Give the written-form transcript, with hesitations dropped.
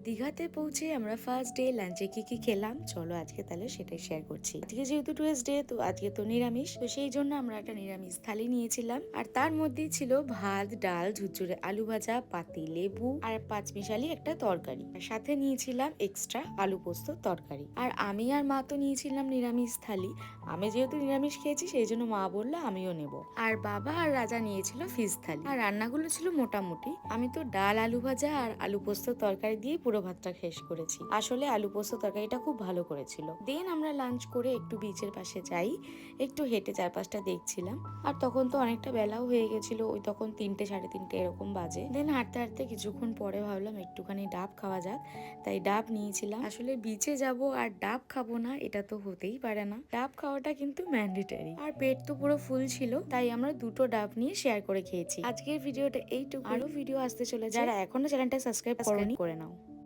দীঘাতে পৌঁছে আমরা ফার্স্ট ডে লাঞ্চে কি খেলাম চলো আজকে তাহলে সেটাই শেয়ার করছি। আজকে যেহেতু টুয়েসডে তো আজকে তো নিরামিষ, তো সেই জন্য আমরা একটা নিরামিষ থালি নিয়েছিলাম। আর তার মধ্যেই ছিল ভাত, ডাল, ঝুরঝুরে আলু ভাজা, পাতি লেবু আর পাঁচমিশালি একটা তরকারি। আর সাথে নিয়েছিলাম এক্সট্রা আলু পোস্ত তরকারি। আর আমি আর মা তো নিয়েছিলাম নিরামিষ থালি। আমি যেহেতু নিরামিষ খেয়েছি সেই জন্য মা বললো আমিও নেব। আর বাবা আর রাজা নিয়েছিল ফিশ থালি। আর রান্নাগুলো ছিল মোটামুটি। আমি তো ডাল, আলু ভাজা আর আলু পোস্ত তরকারি দিয়ে পুরো ভাতটা শেষ করেছি। আসলে আলু পোস্ত তরকারিটা খুব ভালো করেছিল। দেন আমরা লাঞ্চ করে একটু বিচের পাশে যাই, একটু হেঁটে চারপাশটা দেখছিলাম। আর তখন তো অনেকটা বেলাও হয়ে গেছিল, ওই তখন 3টে সাড়ে 3টে এরকম বাজে। দেন হাঁটতে হাঁটতে কিছুক্ষণ পরে ভাবলাম একটুখানি ডাব খাওয়া যাক, তাই ডাব নিয়েছিলাম। আসলে বিচে যাব আর ডাব খাবো না এটা তো হতেই পারে না, ডাব খাওয়াটা কিন্তু ম্যান্ডেটরি। আর পেট তো পুরো ফুল ছিল, তাই আমরা দুটো ডাব নিয়ে শেয়ার করে খেয়েছি। আজকের ভিডিওটা এইটুকু, আরো ভিডিও আসতে চলে, যারা এখনো চ্যানেলটা সাবস্ক্রাইব করোনি করে নাও।